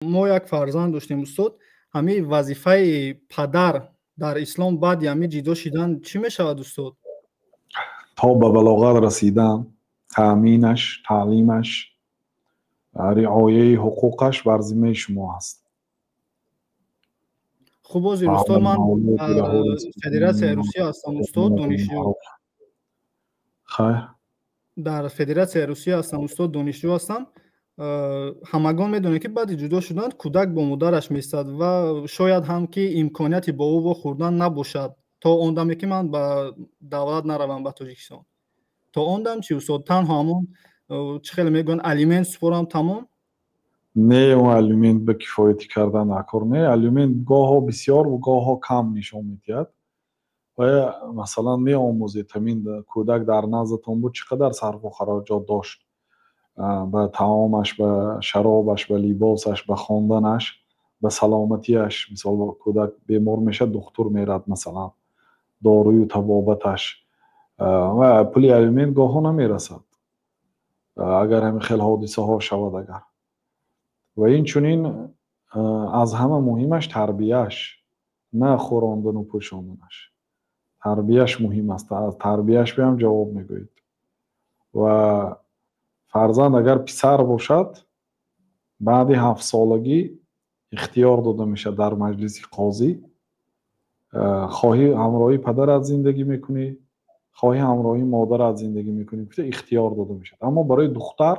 ما یک فرزند داشتیم استاد، همین وظیفه پدر در اسلام بعد همین جدا شدن چی میشود استاد؟ تا به بلاغت رسیدن، تأمینش، تعلیمش، رعایه حقوقش بر ذمه شما است. خب وزیر استاد، من در فدراسیون روسیه هستم استاد، دانشجو. خیر. در فدراسیون روسیه هستم استاد، دانشجو هستم. همگان میدونن که بعد جدا شدن کودک با مادرش میستد و شاید هم که امکانیتی با او خوردن نباشد تا اون دمی که من به دولت نروم به تاجیکستان. تا اون دم چی استاد؟ تنها همون چه خیلی میگن الیمنت سپرم تمام؟ نه، اون الیمنت به کفایتی کردن نکار. نه، الیمنت گاه ها بسیار و گاه ها کم نشان میدهد و مثلا می آموزید همین کودک در نزدتان بود چقدر صرف و خراجات داشت به طعامش، به شرابش، به لباسش، به خواندنش، به سلامتیش. مثلا کودک بیمار میشه دکتر میرد، مثلا داروی و طبابتش و پولی الیمنت گاه ها نمیرسد اگر همین خیلی حادثه ها شود. اگر و این چونین از همه مهمش تربیهش، نه خوراندن و پوشاندنش. تربیهش مهم است. از تربیهش بیام جواب میگوید. و فرزند اگر پسر باشد بعد 7 سالگی اختیار داده میشه در مجلس قاضی، خواهی همراهی پدرت زندگی میکنی، خواهی همراهی مادرت زندگی میکنی، اختیار داده میشه. اما برای دختر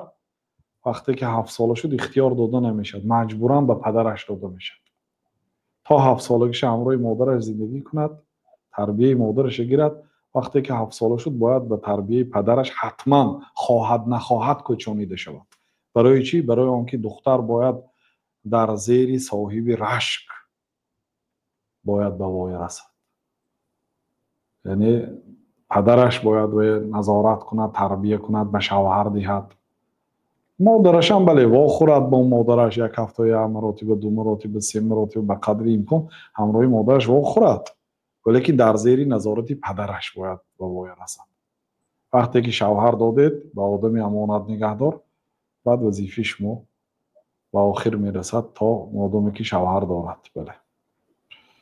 وقتی که 7 ساله شد اختیار داده نمیشد، مجبوراً به پدرش داده میشد تا 7 سالگیش همراه مادرش زندگی کند، تربیه مادرش گیرد. وقتی که 7 ساله شد باید به تربیه پدرش حتما خواهد نخواهد کوچانیده شود. برای چی؟ برای آنکه دختر باید در زیر صاحب رشک باید به وای رسد. یعنی پدرش باید نظارت کند، تربیه کند، به شوهر دهد. مادرش هم بله وا خورد با مادرش، یک هفته یک مرتبه، 2 مرتبه، 3 مرتبه به قدر امکان همراه مادرش وا خورد، ولی که در زیر نظارت پدرش باید به وای رسد. وقتی که شوهر دادید به آدم امانت نگهدار، بعد وظیفه شما به آخر میرسد تا مادامی که شوهر دارد. بله.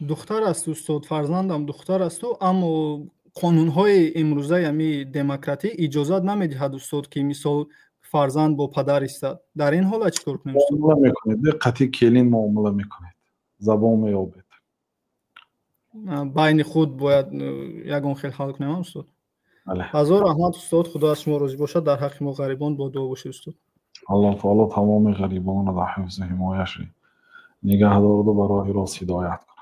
دختر است استاد، فرزندم دختر است اما قانون‌های امروزه یعنی دموکراتی اجازه نمیدهد استاد که مثال فرزند با پدر استاد. در این حال چیکار کنیم استاد؟ معامله میکنید، دقتی کلین معامله میکنید، زبان میابید. بین خود باید یگان خیلی حل کنیم استاد. بله. هزار رحمت استاد، خدا از شما راضی باشد. در حق ما غریبان با دعا باشید استاد. الله تعالی تمام غریبان را در حفظ و حمایش نگه دارد و به راه راست هدایت کند.